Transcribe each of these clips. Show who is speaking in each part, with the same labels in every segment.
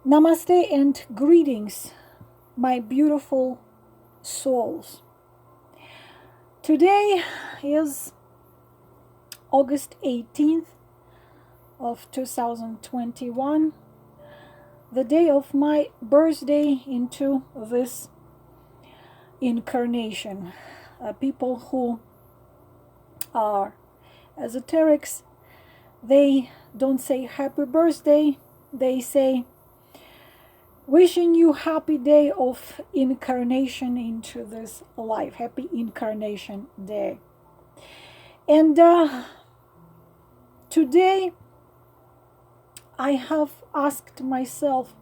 Speaker 1: Namaste and greetings, my beautiful souls. Today is August 18th of 2021, the day of my birthday into this incarnation. People who are esoterics, they don't say happy birthday, they say wishing you happy day of incarnation into this life. Happy incarnation day. And today I have asked myself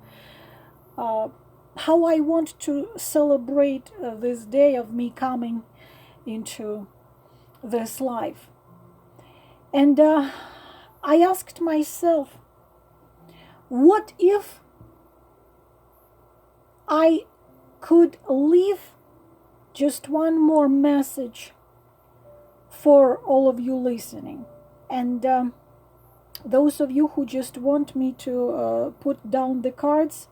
Speaker 1: how I want to celebrate this day of me coming into this life. And I asked myself, what if I could leave just one more message for all of you listening? And those of you who just want me to put down the cards,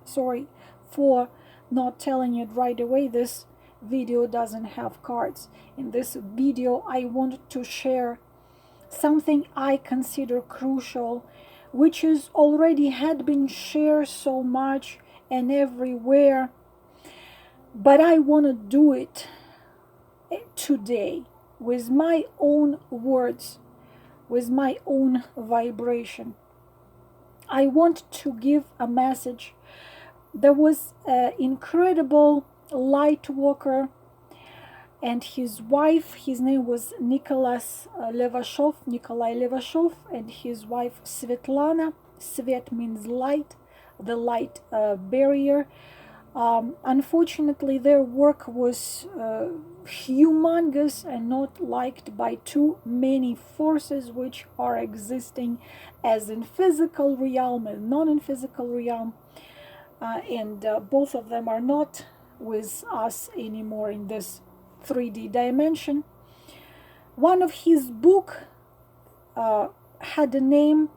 Speaker 1: sorry for not telling it right away. This video doesn't have cards. In this video, I want to share something I consider crucial, which is already had been shared so much and everywhere, but I want to do it today with my own words, with my own vibration. I want to give a message. There was an incredible light worker and his wife. His name was Nikolai Levashov, and his wife Svetlana. Svet means light, the light barrier. Unfortunately, their work was humongous and not liked by too many forces which are existing as in physical realm and non in physical realm, and both of them are not with us anymore in this 3D dimension. One of his book had a name,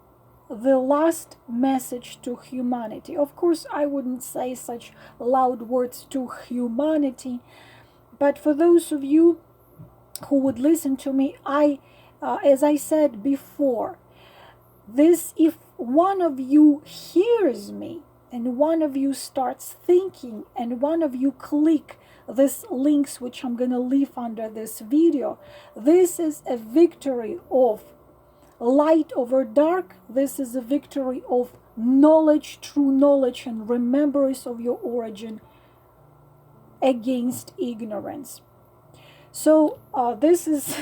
Speaker 1: The Last Message to Humanity. Of course, I wouldn't say such loud words to humanity, but for those of you who would listen to me, as I said before, if one of you hears me and one of you starts thinking and one of you click these links which I'm going to leave under this video, this is a victory of light over dark. This is a victory of knowledge, true knowledge, and remembrance of your origin against ignorance. So this is,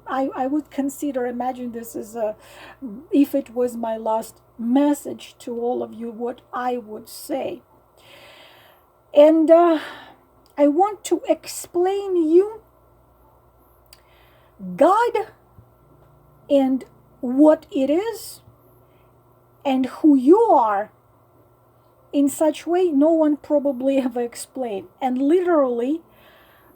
Speaker 1: I would consider, imagine this is if it was my last message to all of you, what I would say. And I want to explain you God and what it is and who you are in such way no one probably ever explained. And literally,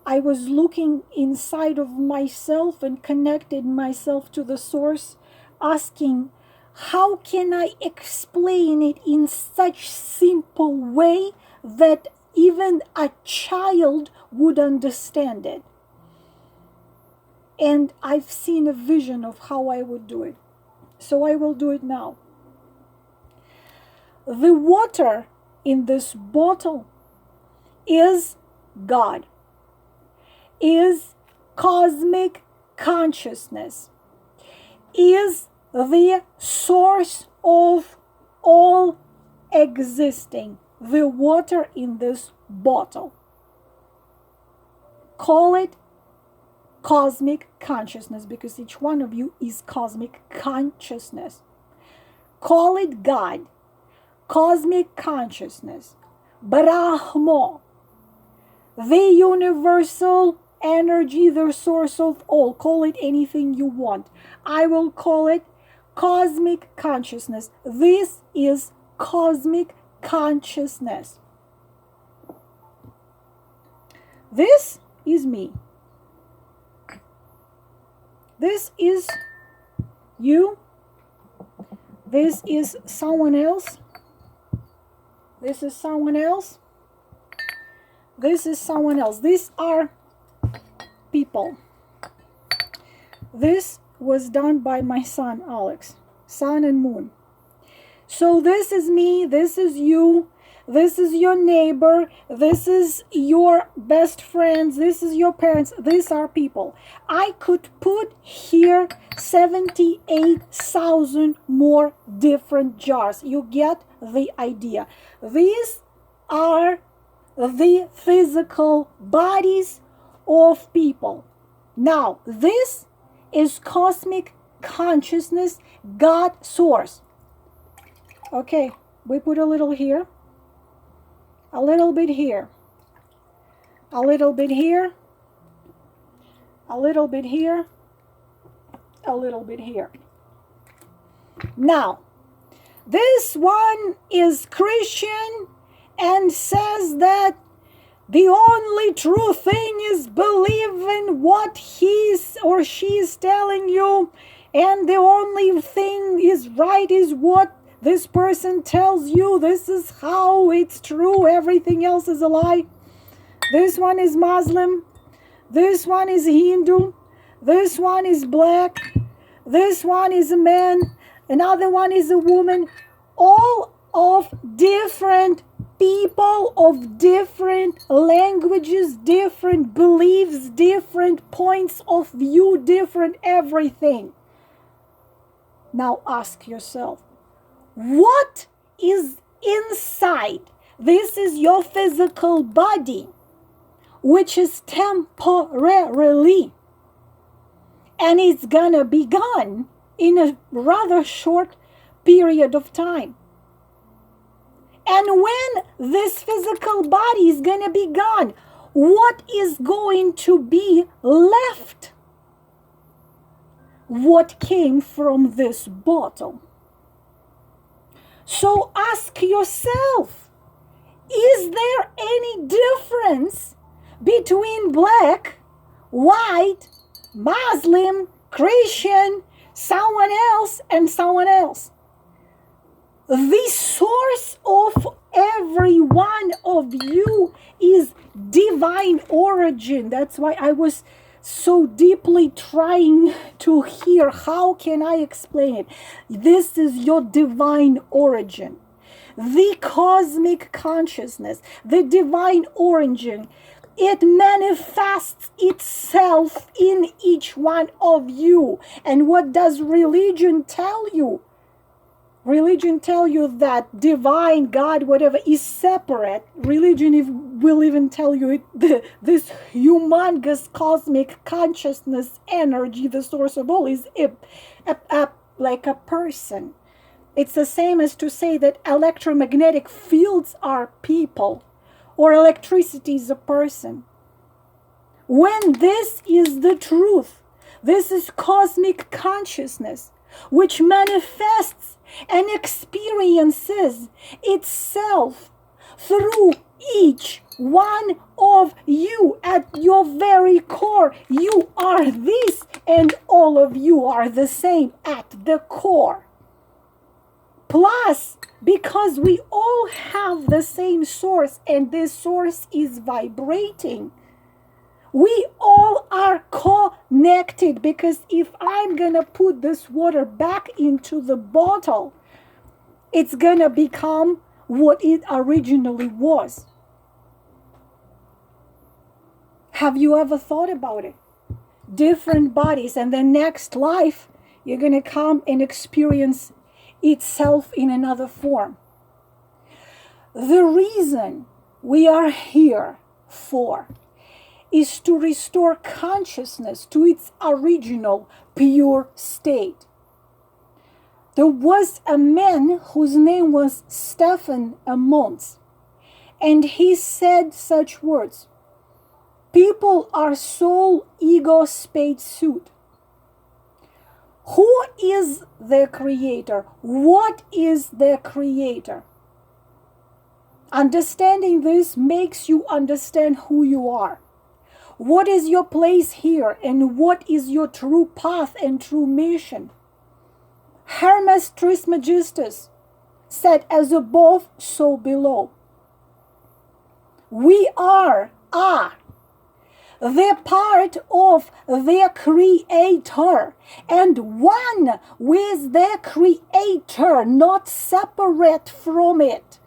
Speaker 1: I was looking inside of myself and connected myself to the source, asking, how can I explain it in such simple way that even a child would understand it? And I've seen a vision of how I would do it. So I will do it now. The water in this bottle is God, is cosmic consciousness, is the source of all existing. The water in this bottle. Call it cosmic consciousness, because each one of you is cosmic consciousness. Call it God, cosmic consciousness, Brahma, the universal energy, the source of all. Call it anything you want. I will call it cosmic consciousness. This is cosmic consciousness. This is me. This is you. This is someone else. This is someone else. This is someone else. These are people. This was done by my son, Alex. Sun and moon. So this is me. This is you. This is your neighbor. This is your best friends. This is your parents. These are people. I could put here 78,000 more different jars. You get the idea. These are the physical bodies of people. Now, this is cosmic consciousness, God source. Okay, we put a little here, a little bit here, a little bit here, a little bit here, a little bit here. Now, this one is Christian and says that the only true thing is believe in what he's or she's telling you, and the only thing is right is what this person tells you. This is how it's true. Everything else is a lie. This one is Muslim. This one is Hindu. This one is black. This one is a man. Another one is a woman. All of different people of different languages, different beliefs, different points of view, different everything. Now ask yourself, what is inside? This is your physical body, which is temporarily, and it's gonna be gone in a rather short period of time. And when this physical body is going to be gone, what is going to be left? What came from this bottle? So ask yourself, is there any difference between black, white, Muslim, Christian, someone else, and someone else? The source of every one of you is divine origin. That's why I was so deeply trying to hear, how can I explain it? This is your divine origin. The cosmic consciousness, the divine origin, it manifests itself in each one of you. And what does religion tell you? Religion tell you that divine, God, whatever, is separate. Religion will even tell you this humongous cosmic consciousness energy, the source of all, is like a person. It's the same as to say that electromagnetic fields are people, or electricity is a person. When this is the truth, this is cosmic consciousness, which manifests and experiences itself through each one of you at your very core. You are this, and all of you are the same at the core. Plus, because we all have the same source, and this source is vibrating, we all are connected, because if I'm going to put this water back into the bottle, it's going to become what it originally was. Have you ever thought about it? Different bodies, and the next life, you're going to come and experience itself in another form. The reason we are here for is to restore consciousness to its original pure state. There was a man whose name was Stephen Mons, and he said such words: people are soul ego spacesuit. Who is the creator? What is the creator? Understanding this makes you understand who you are. What is your place here, and what is your true path and true mission? Hermes Trismegistus said, as above, so below. We are the part of the Creator and one with the Creator, not separate from it.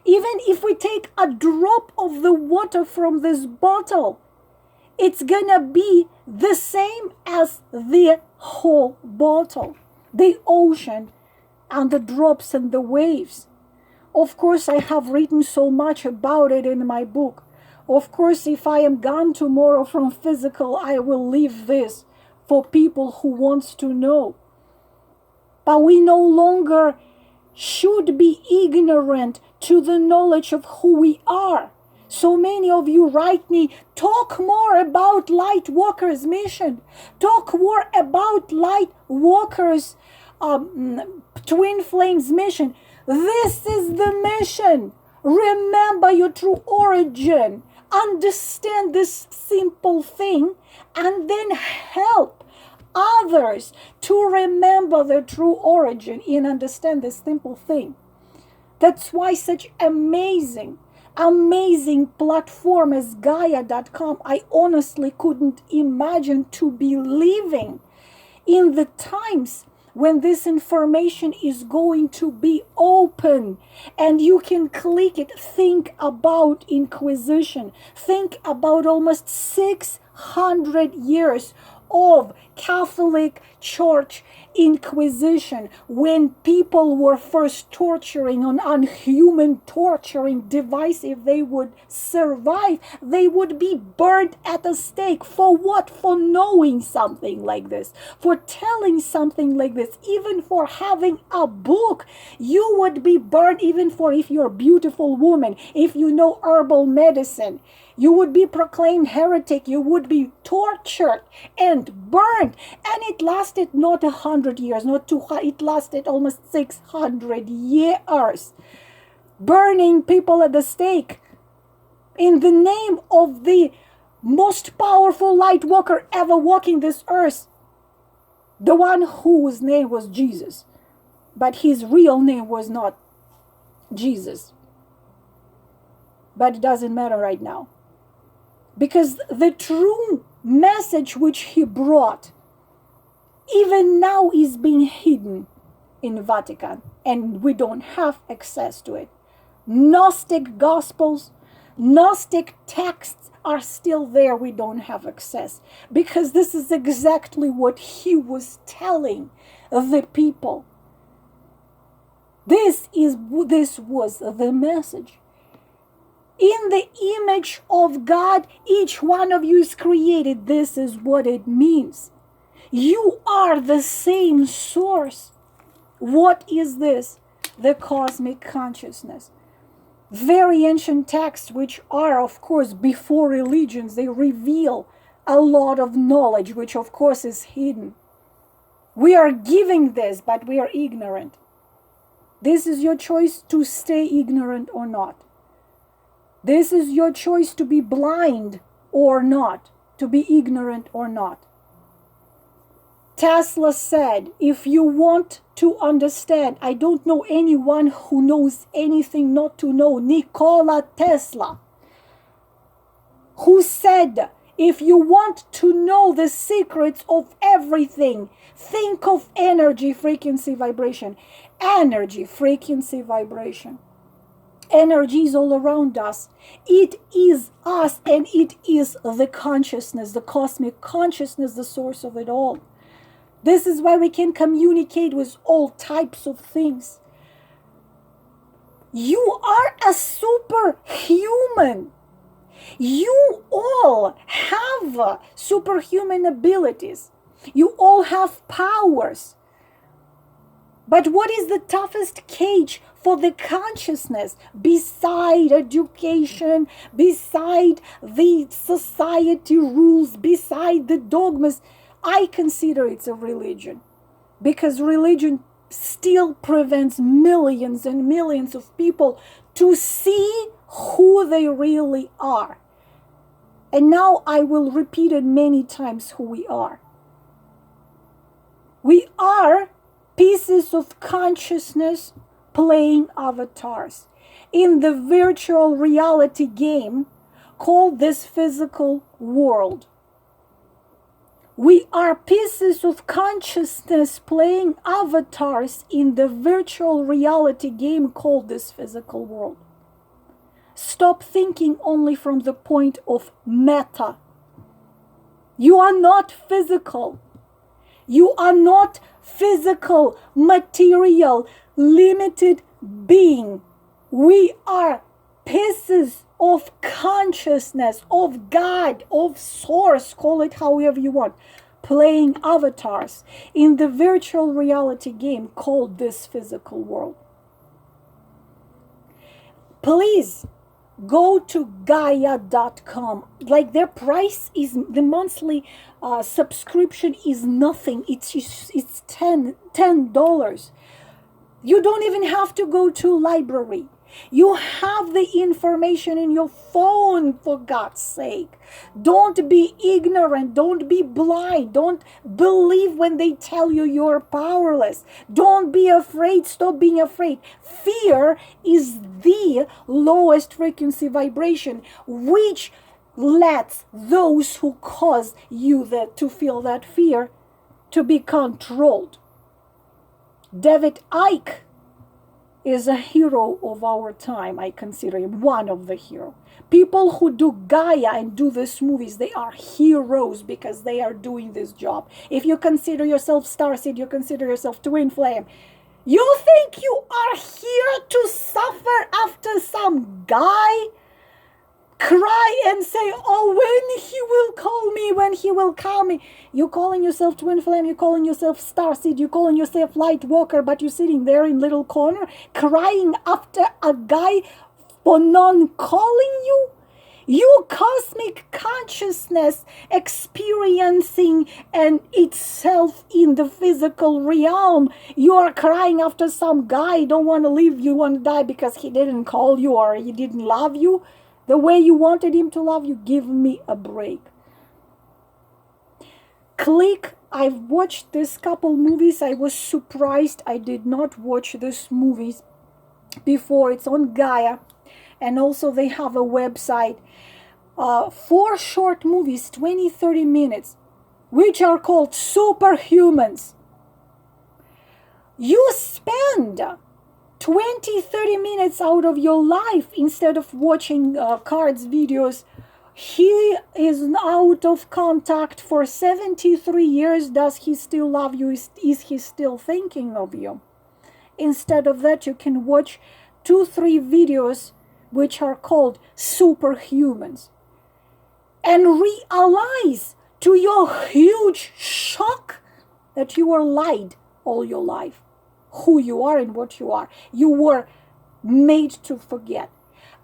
Speaker 1: Even if we take a drop of the water from this bottle, it's gonna be the same as the whole bottle, the ocean and the drops and the waves. Of course, I have written so much about it in my book. Of course, if I am gone tomorrow from physical, I will leave this for people who wants to know. But we no longer should be ignorant to the knowledge of who we are. So many of you write me, talk more about Light Walker's mission. Talk more about Light Walker's Twin Flames mission. This is the mission. Remember your true origin. Understand this simple thing and then help others to remember their true origin and understand this simple thing. That's why such amazing platform as Gaia.com, I honestly couldn't imagine to be living in the times when this information is going to be open and you can click it. Think about Inquisition. Think about almost 600 years of Catholic Church Inquisition, when people were first torturing on unhuman torturing device. If they would survive, they would be burned at a stake. For what? For knowing something like this, for telling something like this, even for having a book. You would be burned, even for if you're a beautiful woman, if you know herbal medicine. You would be proclaimed heretic. You would be tortured and burned. And it lasted not 100 years, not 200. It lasted almost 600 years. Burning people at the stake in the name of the most powerful light walker ever walking this earth. The one whose name was Jesus. But his real name was not Jesus. But it doesn't matter right now. Because the true message which he brought, even now, is being hidden in Vatican. And we don't have access to it. Gnostic gospels, Gnostic texts are still there. We don't have access. Because this is exactly what he was telling the people. This was the message. In the image of God, each one of you is created. This is what it means. You are the same source. What is this? The cosmic consciousness. Very ancient texts, which are, of course, before religions, they reveal a lot of knowledge, which, of course, is hidden. We are giving this, but we are ignorant. This is your choice to stay ignorant or not. This is your choice to be blind or not, to be ignorant or not. Tesla said, if you want to understand, I don't know anyone who knows anything not to know. Nikola Tesla, who said, if you want to know the secrets of everything, think of energy, frequency, vibration. Energy, frequency, vibration. Energy is all around us. It is us, and it is the consciousness, the cosmic consciousness, the source of it all. This is why we can communicate with all types of things. You are a superhuman. You all have superhuman abilities. You all have powers. But what is the toughest cage for the consciousness, beside education, beside the society rules, beside the dogmas? I consider it's a religion, because religion still prevents millions and millions of people to see who they really are. And now I will repeat it many times, who we are. We are pieces of consciousness playing avatars in the virtual reality game called this physical world. We are pieces of consciousness playing avatars in the virtual reality game called this physical world. Stop thinking only from the point of meta. You are not physical. You are not physical, material, limited being. We are pieces of consciousness, of God, of source, call it however you want, playing avatars in the virtual reality game called this physical world. Please go to Gaia.com. Like, their price is, the monthly subscription is nothing. It's $10. You don't even have to go to library. You have the information in your phone, for God's sake. Don't be ignorant. Don't be blind. Don't believe when they tell you you're powerless. Don't be afraid. Stop being afraid. Fear is the lowest frequency vibration, which lets those who cause you to feel that fear to be controlled. David Icke is a hero of our time. I consider him one of the heroes. People who do Gaia and do these movies, they are heroes because they are doing this job. If you consider yourself Starseed, you consider yourself Twin Flame, you think you are here to suffer after some guy cry and say, oh, when he will call me, when he will call me. You calling yourself Twin Flame, you calling yourself Starseed, you calling yourself Light Walker, but you're sitting there in little corner crying after a guy for non-calling you? You cosmic consciousness experiencing and itself in the physical realm. You are crying after some guy, don't want to leave, you want to die because he didn't call you or he didn't love you the way you wanted him to love you. Give me a break. I've watched this couple movies. I was surprised. I did not watch these movies before. It's on Gaia. And also they have a website. 4 short movies, 20-30 minutes, which are called Superhumans. You spend 20-30 minutes out of your life instead of watching cards videos. He is out of contact for 73 years. Does he still love you? Is he still thinking of you? Instead of that, you can watch 2-3 videos which are called Superhumans and realize to your huge shock that you were lied all your life. Who you are and what you are. You were made to forget.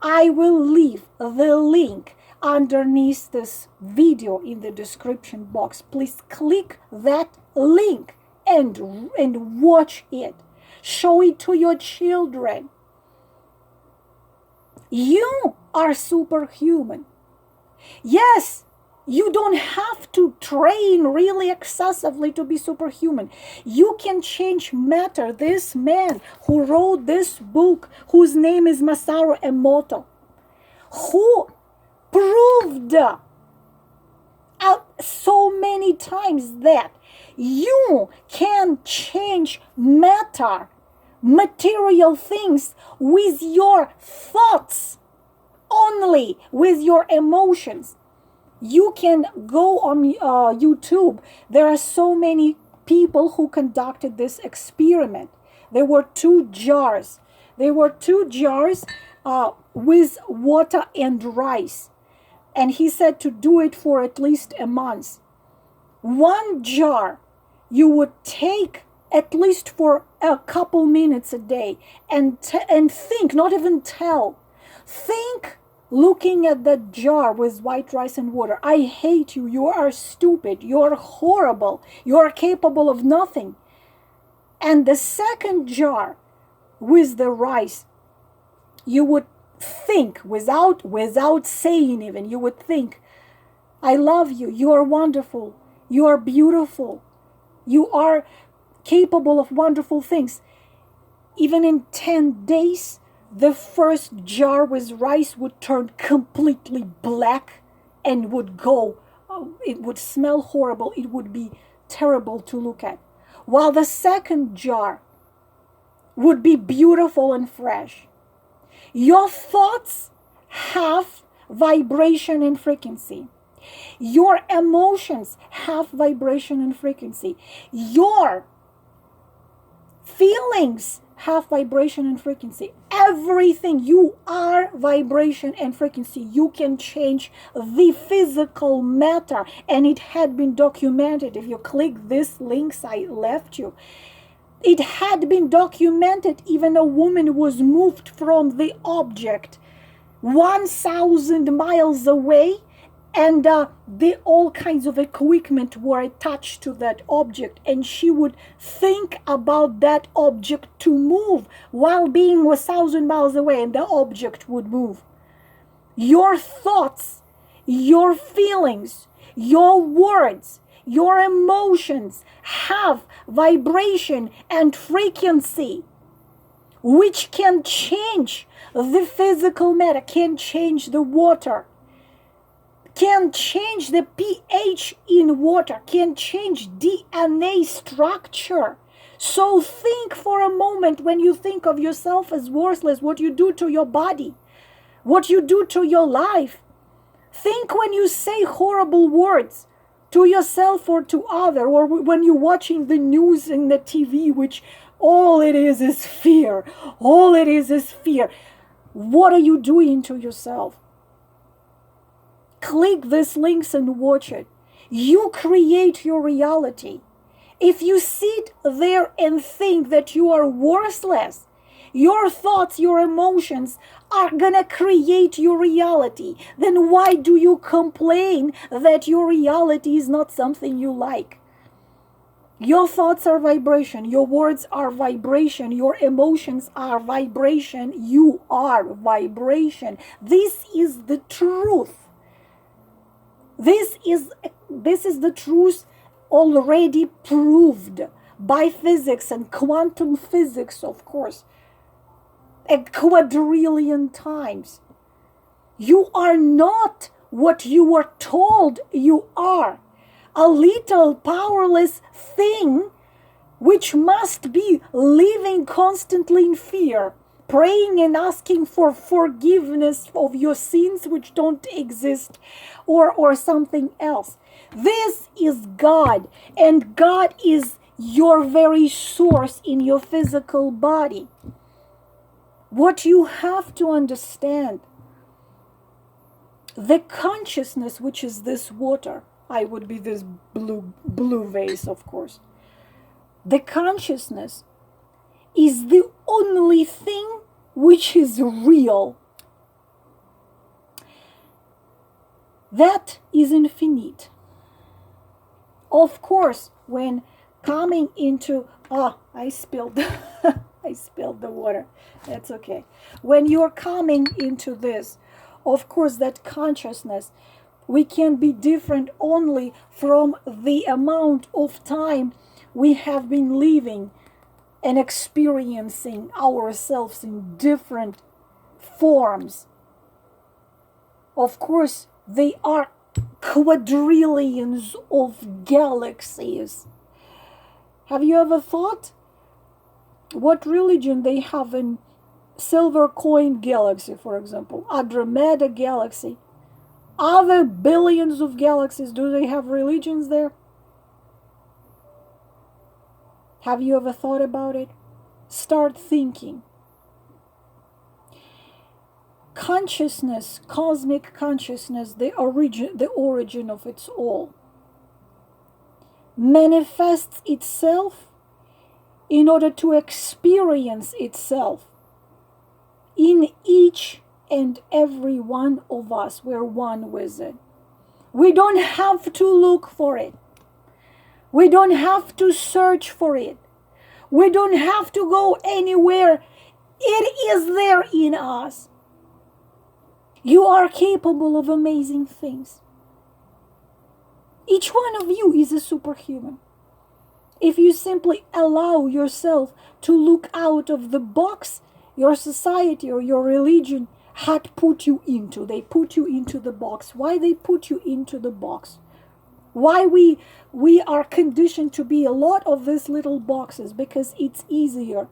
Speaker 1: I will leave the link underneath this video in the description box. Please click that link and watch it. Show it to your children. You are superhuman. Yes, you don't have to train really excessively to be superhuman. You can change matter. This man who wrote this book, whose name is Masaru Emoto, who proved so many times that you can change matter, material things, with your thoughts, only with your emotions. You can go on YouTube. There are so many people who conducted this experiment. There were 2 jars. There were 2 jars with water and rice. And he said to do it for at least a month. 1 jar you would take at least for a couple minutes a day and think, not even tell. Think, looking at that jar with white rice and water. I hate you. You are stupid. You are horrible. You are capable of nothing. And the second jar with the rice, you would think without saying even, you would think, I love you. You are wonderful. You are beautiful. You are capable of wonderful things. Even in 10 days, the first jar with rice would turn completely black and would go, it would smell horrible. It would be terrible to look at. While the second jar would be beautiful and fresh. Your thoughts have vibration and frequency. Your emotions have vibration and frequency. Your feelings have vibration and frequency. Everything, you are vibration and frequency. You can change the physical matter, and it had been documented. If you click these links I left you, it had been documented. Even a woman was moved from the object 1,000 miles away, and all kinds of equipment were attached to that object, and she would think about that object to move while being 1,000 miles away, and the object would move. Your thoughts, your feelings, your words, your emotions have vibration and frequency, which can change the physical matter, can change the water, can change the pH in water, can change DNA structure. So think for a moment, when you think of yourself as worthless, what you do to your body, what you do to your life. Think when you say horrible words to yourself or to other, or when you're watching the news in the TV, which all it is fear. All it is fear. What are you doing to yourself? Click these links and watch it. You create your reality. If you sit there and think that you are worthless, your thoughts, your emotions are gonna create your reality. Then why do you complain that your reality is not something you like? Your thoughts are vibration. Your words are vibration. Your emotions are vibration. You are vibration. This is the truth. This is the truth already proved by physics and quantum physics, of course, a quadrillion times. You are not what you were told you are. A little powerless thing which must be living constantly in fear, praying and asking for forgiveness of your sins which don't exist, or something else. This is God, and God is your very source in your physical body. What you have to understand, the consciousness, which is this water, I would be this blue vase, of course. The consciousness is the only thing which is real. That is infinite. Of course, when coming into, I spilled I spilled the water. That's okay. When you're coming into this, of course, that consciousness, we can be different only from the amount of time we have been living and experiencing ourselves in different forms. Of course, they are quadrillions of galaxies. Have you ever thought what religion they have in Silver Coin Galaxy, for example, Andromeda Galaxy? Other billions of galaxies, do they have religions there? Have you ever thought about it? Start thinking. Consciousness, cosmic consciousness, the origin of its all, manifests itself in order to experience itself in each and every one of us. We're one with it. We don't have to look for it. We don't have to search for it. We don't have to go anywhere. It is there in us. You are capable of amazing things. Each one of you is a superhuman. If you simply allow yourself to look out of the box your society or your religion had put you into. They put you into the box. Why they put you into the box? Why we are conditioned to be a lot of these little boxes? Because it's easier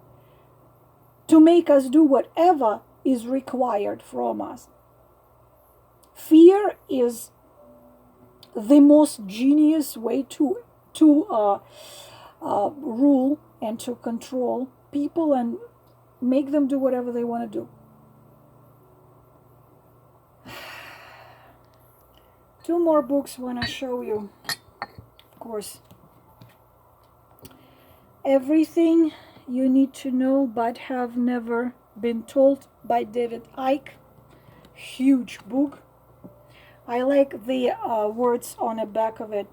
Speaker 1: to make us do whatever is required from us. Fear is the most genius way to rule and to control people and make them do whatever they want to do. Two more books I want to show you. Of course, Everything You Need to Know But Have Never Been Told by David Icke. Huge book. I like the words on the back of it.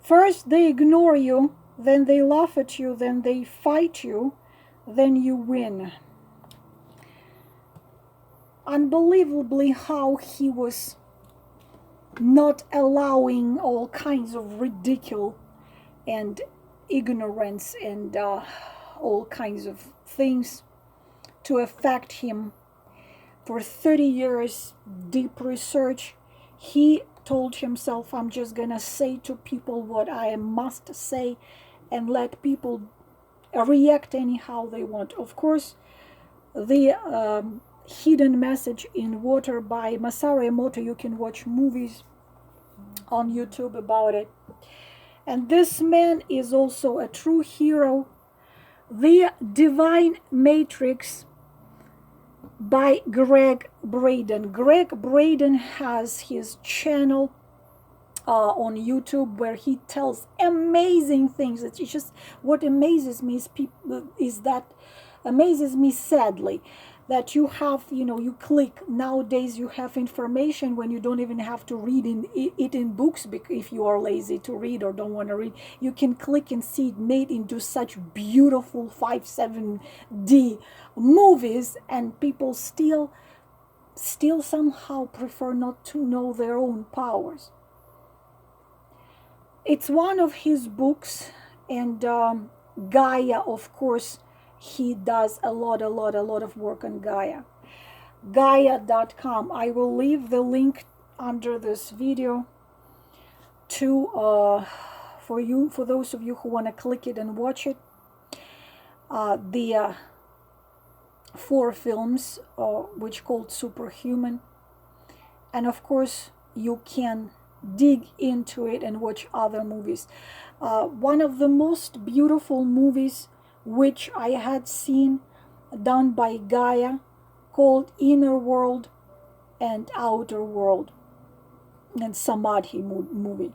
Speaker 1: First they ignore you, then they laugh at you, then they fight you, then you win. Unbelievably how he was not allowing all kinds of ridicule and ignorance and all kinds of things to affect him. For 30 years, deep research, he told himself, I'm just gonna say to people what I must say and let people react anyhow they want. Of course, the Hidden Message in Water by Masaru Emoto, you can watch movies on YouTube about it. And this man is also a true hero. The Divine Matrix by Greg Braden. Greg Braden has his channel on YouTube where he tells amazing things. It's just what amazes me amazes me sadly, that you have, you click. Nowadays you have information when you don't even have to read it in books, because if you are lazy to read or don't want to read, you can click and see it made into such beautiful 5-7D movies, and people still somehow prefer not to know their own powers. It's one of his books, and Gaia, of course, he does a lot of work on Gaia. Gaia.com. I will leave the link under this video to for those of you who want to click it and watch it. The 4 films which called Superhuman, and of course you can dig into it and watch other movies. One of the most beautiful movies which I had seen done by Gaia, called Inner World and Outer World, and Samadhi movie.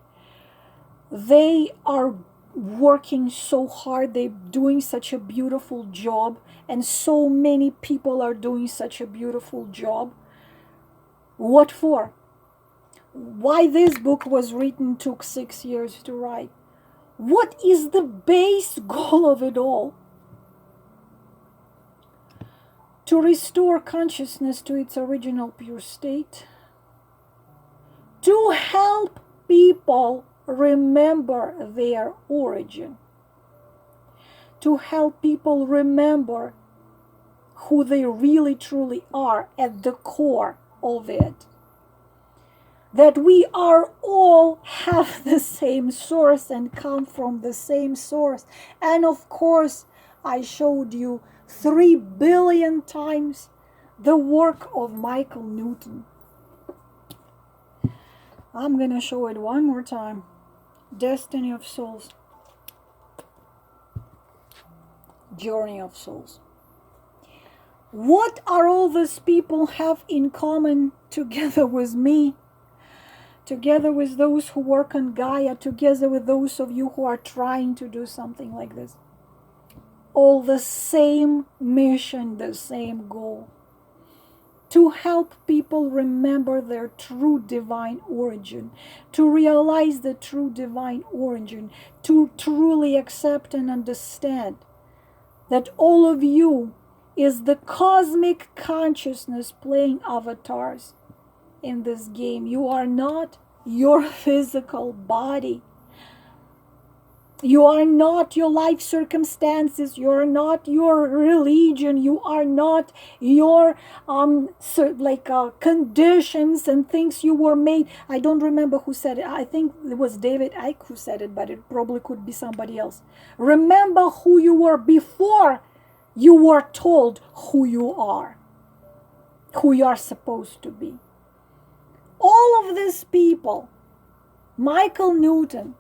Speaker 1: They are working so hard, they're doing such a beautiful job, and so many people are doing such a beautiful job. What for? Why this book was written took 6 years to write. What is the base goal of it all? To restore consciousness to its original pure state. To help people remember their origin. To help people remember who they really truly are at the core of it. That we are all have the same source and come from the same source. And of course, I showed you 3 billion times the work of Michael Newton. I'm gonna show it one more time. Destiny of Souls. Journey of Souls. What are all these people have in common together with me? Together with those who work on Gaia, together with those of you who are trying to do something like this. All the same mission, the same goal. To help people remember their true divine origin. To realize the true divine origin. To truly accept and understand that all of you is the cosmic consciousness playing avatars in this game. You are not your physical body. You are not your life circumstances. You are not your religion. You are not your conditions and things you were made. I don't remember who said it. I think it was David Icke who said it, but it probably could be somebody else. Remember who you were before you were told who you are supposed to be. All of these people, Michael Newton,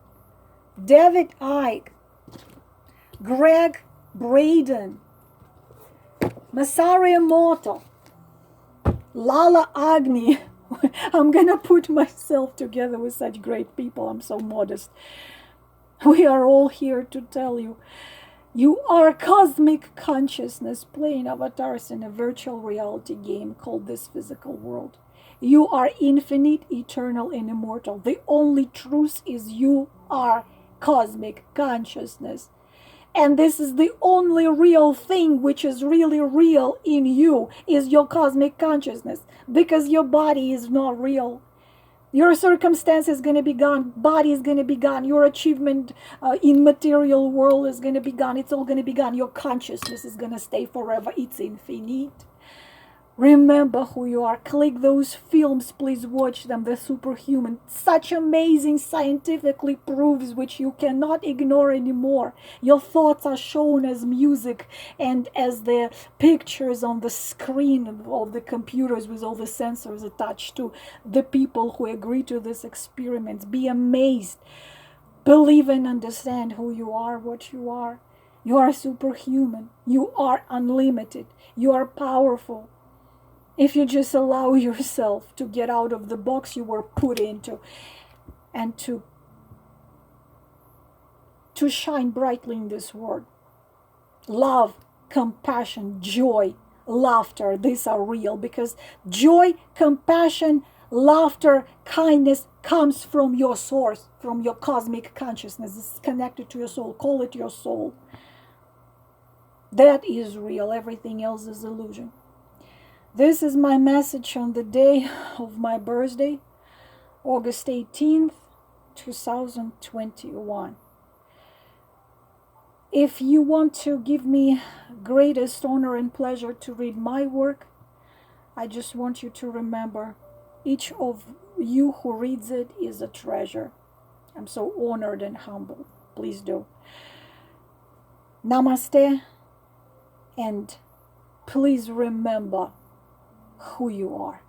Speaker 1: David Icke, Greg Braden, Masaru Emoto, Lala Agni. I'm gonna put myself together with such great people. I'm so modest. We are all here to tell you, you are cosmic consciousness playing avatars in a virtual reality game called this physical world. You are infinite, eternal, and immortal. The only truth is you are cosmic consciousness. And this is the only real thing which is really real in you, is your cosmic consciousness, because your body is not real. Your circumstance is going to be gone. Body is going to be gone. Your achievement in material world is going to be gone. It's all going to be gone. Your consciousness is going to stay forever. It's infinite. Remember who you are. Click those films, please watch them. The Superhuman. Such amazing scientifically proofs which you cannot ignore anymore. Your thoughts are shown as music and as the pictures on the screen of the computers with all the sensors attached to the people who agree to this experiment. Be amazed. Believe and understand who you are, what you are. You are superhuman. You are unlimited. You are powerful. If you just allow yourself to get out of the box you were put into and to shine brightly in this world. Love, compassion, joy, laughter, these are real, because joy, compassion, laughter, kindness comes from your source, from your cosmic consciousness. It's connected to your soul. Call it your soul. That is real. Everything else is illusion. This is my message on the day of my birthday, August 18th, 2021. If you want to give me greatest honor and pleasure to read my work, I just want you to remember, each of you who reads it is a treasure. I'm so honored and humbled. Please do. Namaste, and please remember who you are.